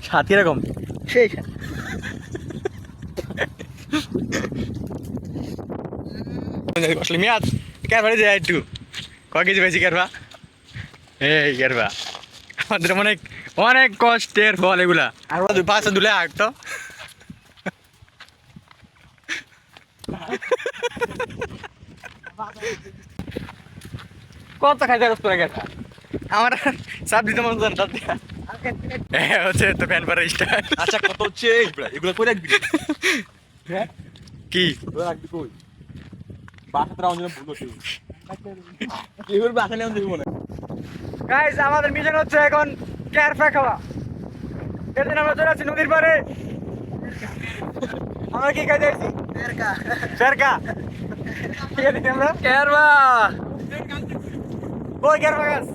স্বাদ কিরকম? সেই আসলে মেয়াদ কেরবারে যায় একটু কয় কেজি পাইছি কেরবা এই কেরবা আমাদের অনেক অনেক কষ্টের ফল এগুলা আর পাঁচ দুলে আট তো কত খাইতে রস করে গেছে আমার চাপ দিতে মন চান চাপ দিয়া হচ্ছে তো ফ্যান পারে স্টাইল। আচ্ছা কত হচ্ছে এগুলো করে রাখবি কি রাখবি কই বাসাতে রাউন্ড ভুল হচ্ছে কি করবি বাসা নিয়ে দেখবো না গাইস আমাদের মিশন হচ্ছে এখন ক্যারফা খাওয়া। এদিন আমরা চলে আসছি নদীর পাড়ে। আমরা কি খাইতে আসছি? ফেরকা ঠিক আছে আমরা ক্যারফা ওই ক্যারফা গাছ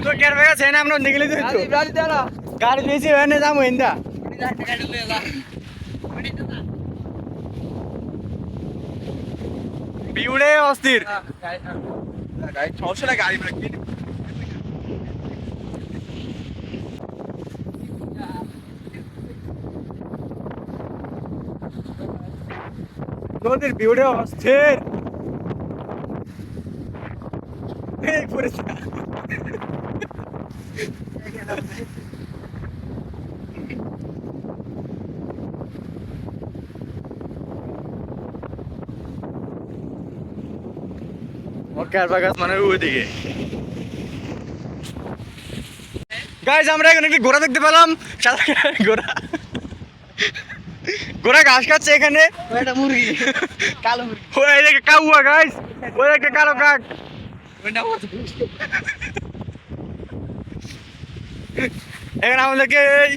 তো ক্যারফা গাছ এনে আমরা নিগলি দিচ্ছি গাড়ি দিয়েছি এনে যাবো ইন্দা বিউড়ে অস্থির সমস্যা না গাড়ি রাখবি নদীর বিউড়ে অস্থির এই পড়েছে ক্যারফা গাছ মানে ওইদিকে। গাইজ আমরা এখানে কি ঘোড়া দেখতে পেলাম সাদা ঘোড়া ঘোড়া ঘাস খাচ্ছে এখানে একটা মুরগি কালো মুরগি ওই দেখে কাউয়া গাইজ ওই দেখে কালো কাক এখানে আমাদেরকে এই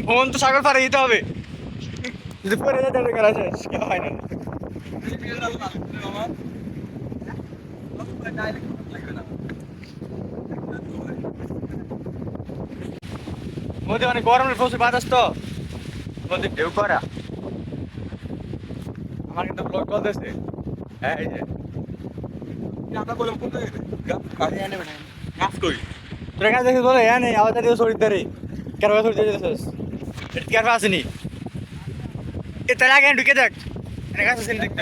ভ্রমন্ত সাগর পাড়ে দিতে হবে যদি পরে যেতে হবে করা শেষ কেউ হয় না মধ্যে অনেক গরমের প্রচুর বাতাস তো মধ্যে ঢেউ করা আমার কিন্তু ব্লগ চলতেছে হ্যাঁ এই যে আমরা বললাম কোন কাজ করি তোর কাছে দেখে বলে হ্যাঁ নেই আবার দিও শরীর ধরে কেন শরীর ধরে যেতেছিস এটা কেন আসেনি এ তার আগে ঢুকে দেখ এনে কাছে আসেনি দেখতে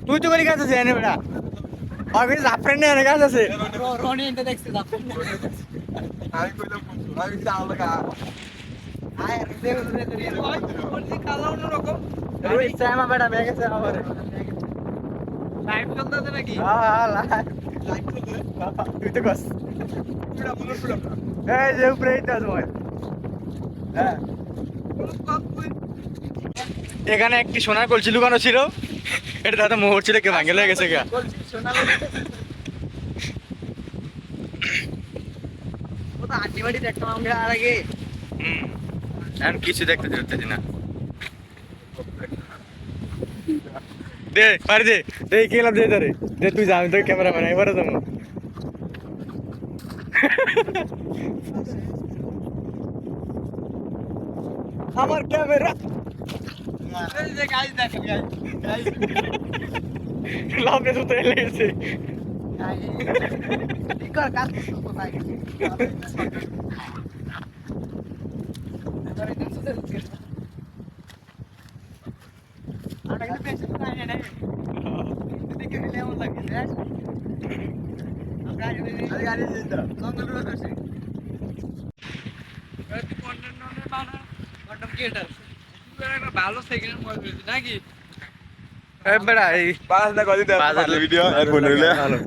তুই তো বলি কাছে আছে এনে বেটা আর বেশ আপনার নেই এনে কাছে আছে রনি এনতে দেখছে আমি কইলাম আমি চাল লাগা আয় দেখ ধরে ধরে ওই কালো অন্যরকম ওই সাইমা বেটা মেয়ে গেছে আমার লাইভ চলতেছে নাকি হ্যাঁ লাইভ তুই তো কস এই যে উপরে এইটা তোমার হ্যাঁ এখানে একটি সোনার কলসি লুকানো ছিল এটা দাদা মোহর ছিল কে ভাঙে লেগে গেছে গা ও তো আন্টিবাড়ি দেখতাম আমরা আর আগে এখন কিছু দেখতে দিতে না দে পারি দে দে কি লাভ দে ধরে দে তুই যা আমি তোর ক্যামেরা বানাই এবারে যাবো আমার ক্যামেরা এই যে গাইস দেখেন গাইস লাভ এসে তো লেগেছে কি কর কাজ কোথায় গেছে আমরা কিন্তু বেশি নাই নাই দেখে নিলে এমন লাগে আমরা গাড়ি দিতে জঙ্গল রোড আছে কন্টেন্ট বানা কন্টেন্ট ক্রিয়েটর একটা ভালো সেকেন্ড মডেল নাকি এই বেড়া এই পাঁচ না কদিন বাজার ভিডিও আর বলে হইলে ভালো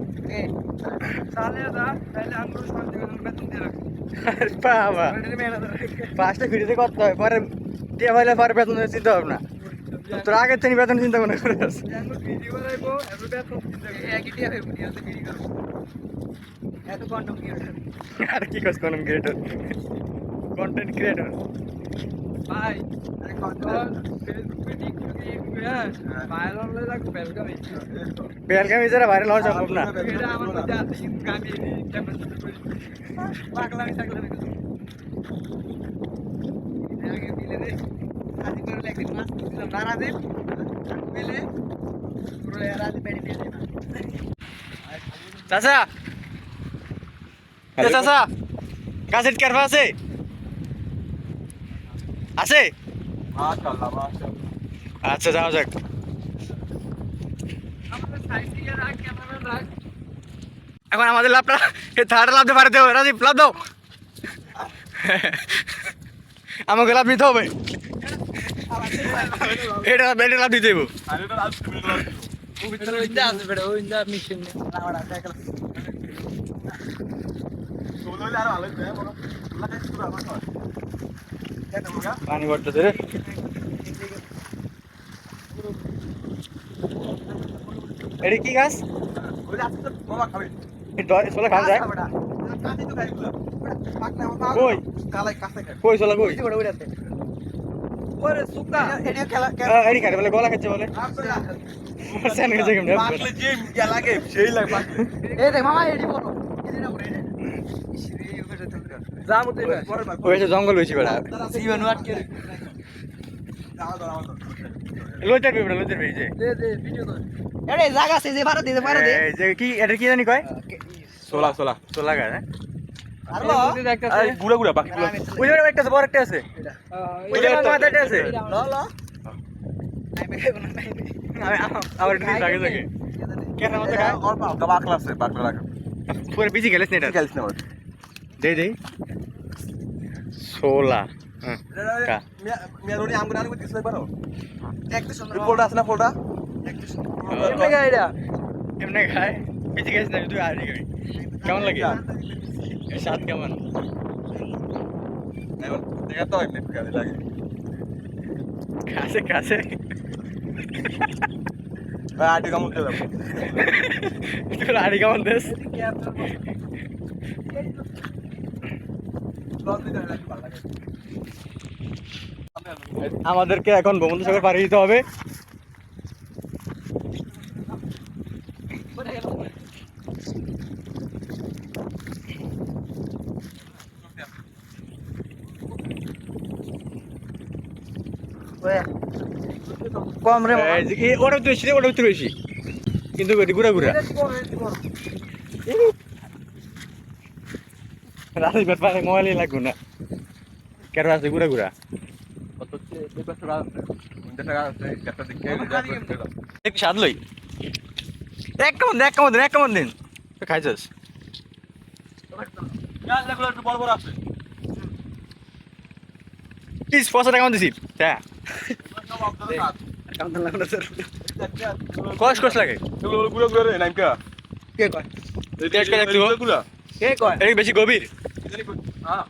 তাহলে দা তাহলে আমরা সব জায়গায় বেতন দিয়ে রাখি আরে বাবা পাঁচটা ভিডিওতে করতে হয় পরে কে ভাইলে পরে বেতন চিন্তা হবে না তোর আগের থেকে বেতন চিন্তা মনে করে আছে ভিডিও বানাইবো এত বেতন একই দিয়ে হবে ভিডিও করব এত কন্টেন্ট ক্রিয়েটর আর কি কাজ কোন ক্রিয়েটর কন্টেন্ট ক্রিয়েটর ভাই ফেসবুকে টিকটকে ভাইরাল হলে লাগবে বেলগামি বেলগামি যারা ভাইরাল হওয়া সম্ভব না এটা আমার মধ্যে আছে কিন্তু আমি ক্যামেরা করি পাগলামি থাকলে আগে দিলে রে আদি করে একদিন মাছ দিলাম নারা দে পেলে পুরো রাতে বেড়ে নিয়ে যায় চাচা এ চাচা কাছের কেরফা আছে আছে মাশাআল্লাহ মাশাআল্লাহ আচ্ছা যাও যাক এখন আমাদের লাভটা থার্ড লাভ দিতে পারে দেও রাজীব লাভ দাও আমাকে লাভ নিতে হবে এটা বেটে লাভ দিতে দেবো আরে তো লাস্ট মিনিট সোলো আর ভালো যায় বড় লাগে পুরো আমার হয় পানি পড়তেছে রে এটা কি গাছ ওই আজকে মামা খাবে সোলা খাওয়া যায় কাটি তো খাইগুলো পাক না আমার কই কালাই কাছে খাই কই সোলা কই ওরে সুকা এডিও খেলা এডি খারে বলে গলা খাচ্ছে বলে সেন গেছে কেমনে পাকলে যে মিয়া লাগে সেই লাগে পাকলে এই দেখ মামা এডি বলো এডি না বলে যা মতে ওই যে জঙ্গল হইছে বেড়া জীবন আটকে দাও দাও লইটার বেড়া লইটার বেড়ে যে দে ভিডিও কর এরে জায়গা আছে যে ভাড়া দিতে পারে দে এই যে কি এটা কি জানি কয় সোলা সোলা সোলা গাছ হ্যাঁ আর লো আরে গুড়া গুড়া বাকিগুলো ওই যে একটা আছে বড় একটা আছে ওই যে মাথাটা আছে লো লো আমার একটু লাগে থাকে কেন মত গায় और बाकला से बाकला लगा পুরো বিজি গেলিস না এটা খেলছ না দে সোলা হ্যাঁ কা মিয়া রোনি আমগুলো আর কিছু পারো একটু সুন্দর ফোল্ডার আছে না ফোল্ডার এমনে গায় এটা এমনি খায় বিজি গেলিস না তুই আর দিবি কেমন লাগে এই স্বাদ কেমন দেখা তো এমনি কাজে লাগে কাছে কাছে আটি কামড় দিলাম তোর আড়ি কেমন দেশ আমাদেরকে এখন ভূমধ্যসাগর পাড়ি দিতে হবে কম রে ওটা তো বেশি ওটা তো বেশি কিন্তু ঘুরা ঘুরা রাতের বের পারে মোবাইলই লাগবে না কেন আছে ঘুরা ঘুরা কত 200 টাকা আছে 50 টাকা আছে একটা দিকে এক স্বাদ লই এক কেমন দিন খাইছস গাছ লাগলো একটু বড় বড় আছে প্লিজ 500 টাকা দিছি হ্যাঁ কস লাগে গুলো গুলো রে নামকা কে কয় টেস্ট করে দেখতে হবে গুলো কে কয় এই বেশি গভীর হ্যাঁ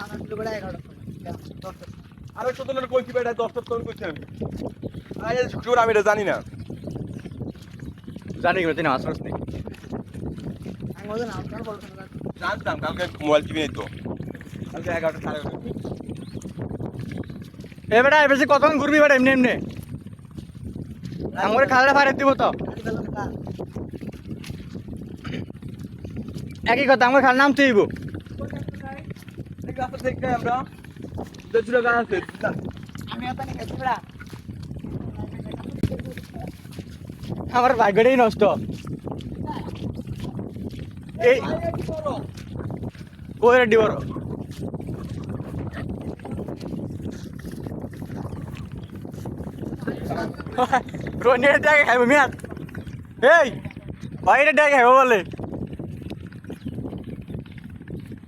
আমার তো বড় 11 আরে তো তোর কই কি বেটা 10 তোর কইছি আমি আরে শুক্রবার আমি এটা জানি না জানি কি না আসরস নেই আমি ওদের নাম কার বলতে না জানতাম কালকে মোবাইল কিনে তো কালকে 11টা সাড়ে এ বেটা বেশি কতক্ষণ ঘুরবি বেটা এমনি আমার খালাটা ফারে দিব তো একই কথা আমার খাল নাম তুইব গাছ দেখতে আমরা দুটো গাছ আছে আমি এটা নিয়ে গেছি বড়া আমার ভাগ্যটাই নষ্ট এই কই রেডি বড় রোনির ডাকে খাইব মিয়াত এই বাইরে ডাকে খাইব বলে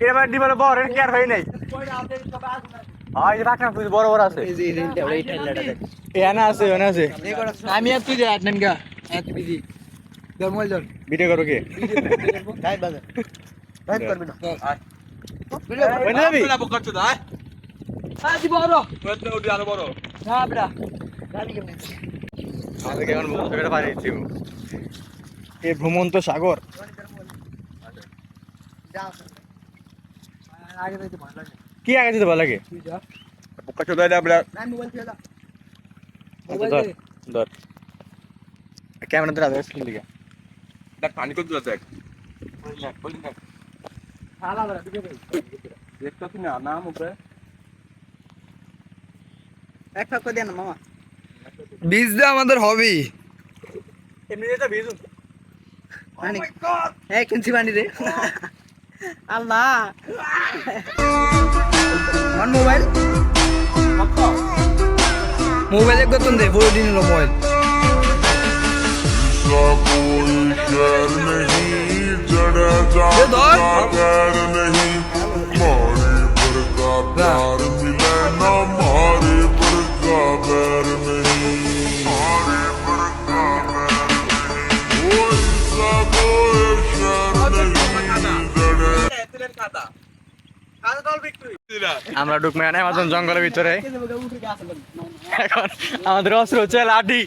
এবার দিবার বড় এর কি আর হয় নাই এই যে বাকনা তুই বড় বড় আছে এই যে এই ঠাইলাটা দেখ এনা আছে আমি আর তুই যাট নাম গা এত বিজি দরমল জন ভিডিও করো কি গাইড বাজার গাইড করবি না ওই যাবি করছো দাই আজি বড় ওটা ওটা আরো বড় না বড়া গালি কেমনে আমাদের কেমন ভ্রমণ পারি দিও এই ভ্রমন্ত সাগর যাও আগে যাইতে ভালো লাগে কি আগে যেতে ভালো লাগে তুই যা করছো দাই আমরা আমি মোবাইল দিয়ে দাও ধর ধর ক্যামেরা ধরে আগে স্ক্রিন দিকে দেখ পানি কত দেখ বলি না হালা বড়া দিকে দেখতো কি না নাম উপরে এক ফাক করে দেন মামা বীজ দেওয়া আমাদের হবি। এমনিতে তো ভিজুন এই কিনছি পানি রে আল্লাহ আমার মোবাইল মোবাইল এক গতন দে পুরো দিন মোবাইল আমরা ঢুকমে আনে আমাজন জঙ্গলের ভিতরে এখন আমাদের অস্ত্র হচ্ছে লাঠি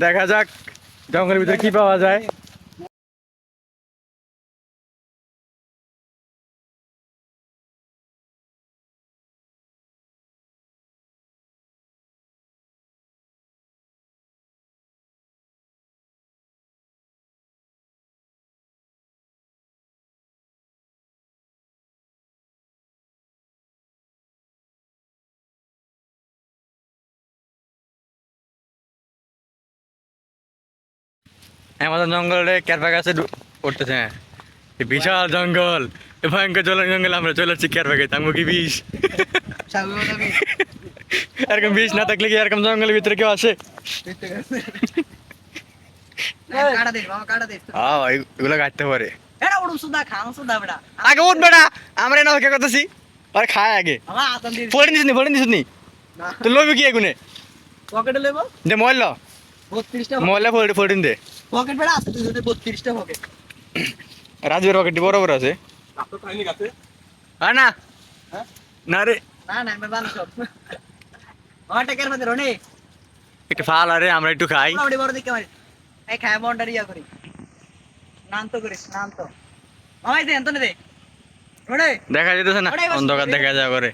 দেখা যাক জঙ্গলের ভিতরে কি পাওয়া যায় আমাদের জঙ্গলে ক্যারপা গাছে উঠতেছে এই বিশাল জঙ্গল এই ভয়ঙ্কর জঙ্গল আমরা চলে যাচ্ছি ক্যারপা গাছে আমগো কি বিষ এরকম বিষ না থাকলে কি এরকম জঙ্গলের ভিতরে কেউ আসে এগুলো কাটতে পারে আগে উঠ বেটা আমরা না কে করতেছি আর খায় আগে ফোড়ন দিস নি তো লইবি কি এগুনে পকেটে লেবো দে ময়ল 32টা ময়লা ফোড়ন দে পকেট বেড়া আছে তুই 32টা পকেট রাজুর পকেটটি বড় বড় আছে না না রে না না আমি বাল সব ওটা কেন মধ্যে রনি একটু ফাল আরে আমরা একটু খাই ওটা বড় দিকে মারি এই খায় বন্ডার ইয়া করি নান তো করিস নান তো মামাই দে এন্তনে দে রনি দেখা যেতেছে না অন্ধকার দেখা যায় করে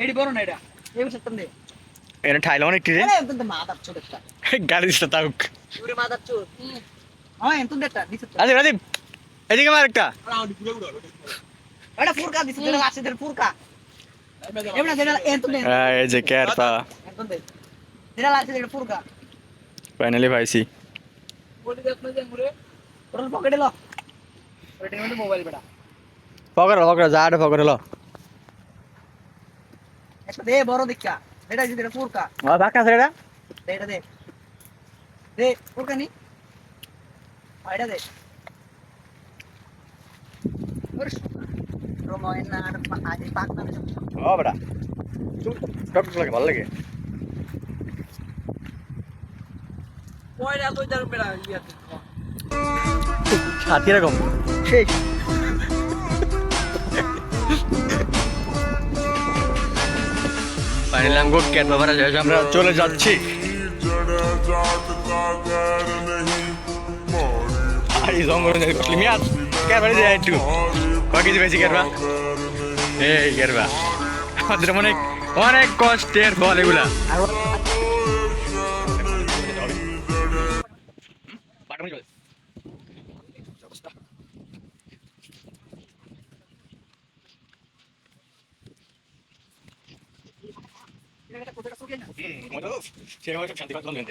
এডি বড় না এটা এই বছর তুমি দে এনে ঠাইলো অনেক রে আরে এন্তনে মাদার চোদ একটা গাড়ি দিতে তাও পুরো মাদার চোদ হ্যাঁ এন্তনে দেটা নিচে আরে রাজীব এদিকে মার একটা এটা ফুরকা দিছে দেনা আছে দের ফুরকা এমনা দেনা এন্তনে এই যে ক্যারপা এন্তনে দেনা আছে দের ফুরকা ফাইনালি পাইছি বলি দেখ না যে মুরে ওর পকেটে লো ওটা মধ্যে মোবাইল বেটা পকড় যা আড়ে পকড় লো একটা দে বড় দেখা এটা যে দের ফুরকা ও বাকা সেটা দে এটা দে দে ফুরকা নি আইডা দে ওর রোমাইন না আর আজ পাক না ও বড়া টক লাগে ভালো লাগে কয়টা কই দার বেড়া ইয়া ছাতি এরকম শেষ ফাইনালি আমগো ক্যারপা মারা শেষ আমরা চলে যাচ্ছি এই জঙ্গলে কটলি মিয়া ক্যারপা দিয়ে একটু কয় কেজি বেশি ক্যারপা এই ক্যারপা আমাদের অনেক অনেক কষ্টের ফল এগুলা শান্তি কথা বলবেন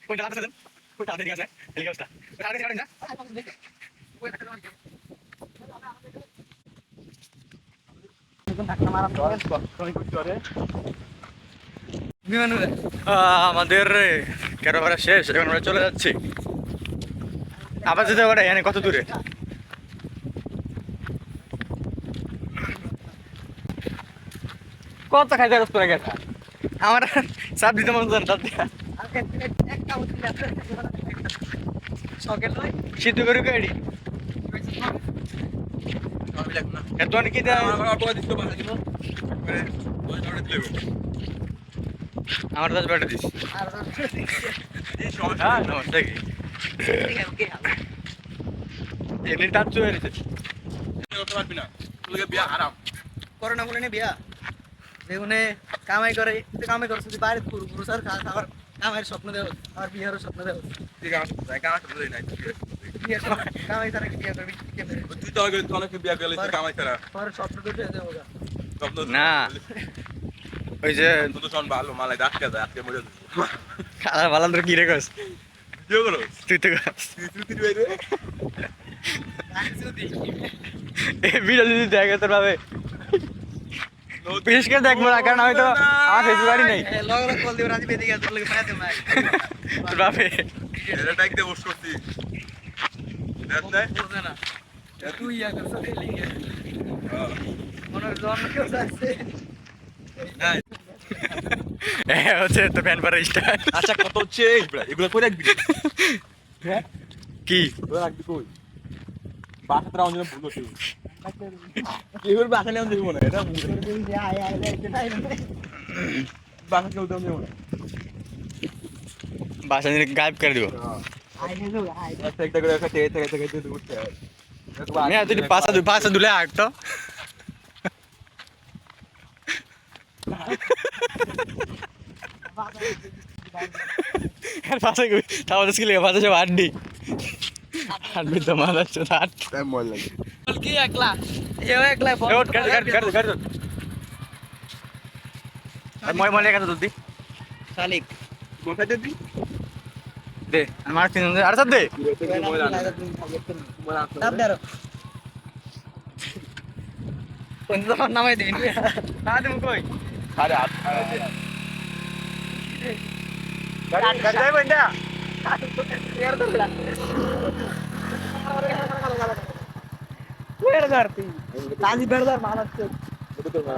কোনটা লাগছে দেন কোনটা হাতে গেছে হেলিকপ্টার হাতে ছাড়েন না আমাদের ক্যারোভারা শেষ এখন আমরা চলে যাচ্ছি আবার যেতে পারে এখানে কত দূরে কত খাইতে করে গেছে আমার চাপ দিতে মন চান চাপ দিয়া সিদ্ধ করে গাড়ি এত কি আমার 10 ব্যাটা দিস হ্যাঁ নমস্তে কি এমনি তার চলে এসেছে পারবি না তোকে বিয়া আরাম করোনা বলে নে বিয়া বেগুনে কামাই করে কামাই করছে যদি বাইরে ঘুরু স্যার খাওয়ার কামাইয়ের স্বপ্ন দেব আর বিয়ারও স্বপ্ন দেব ঠিক আছে কামাই করতে নাই বিয়া কামাই তারা কি বিয়া করবি তুই তো আগে অনেক বিয়া গেলে কামাই করা আর স্বপ্ন দেখে দেবো না ওই যে তুই তো শোন ভালো মালাই ডাকতে যায় আজকে মজা খালা বালান তোর কি রে কস ভিডিও করো তুই তো কস তুই বাইরে এই ভিডিও যদি দেখে তোর ভাবে বিশেষ করে দেখবো না কারণ আমি তো আমার ফেসবুক আইডি নেই লগরা কল দিও রাজি বেদিকে তোর লাগে পাইতে ভাই তোর ভাবে এটা ডাক দে বস করছি বুঝে না তুই ইয়া করছ লিখে মনের জন কেউ আছে হচ্ছে তো প্যান পরে স্টাইল আচ্ছা কত হচ্ছে এগুলো কই রাখবি হ্যাঁ কি ওরা রাখবি কই বাসা তো রাউন্ড ভুল হচ্ছে এগুলো বাসা নিয়ে দেবো না এটা বাসা কেউ দেবো না বাসা নিয়ে গায়েব করে দিব একটা একটা করে একটা তেল থেকে থেকে উঠতে হয় আমি আর তুই পাঁচা দুলে আগ তো পাঁচা তাও তো স্কিলে পাঁচা সব আড্ডি আড্ডি তো মারা হচ্ছে আট টাইম মল লাগে কি একলা এও একলা মই মলে কাছে দুধ দি শালিক কোথায় দিবি দে আমার তিন আর সব দে দাব দাও কোন তো নামাই দিন না তুমি কই আরে হাত গাড়ি গাড়ি যাইবো ইন্দা বেড়দার তুই তাজি বেড়দার মানাচ্ছে এটা তো না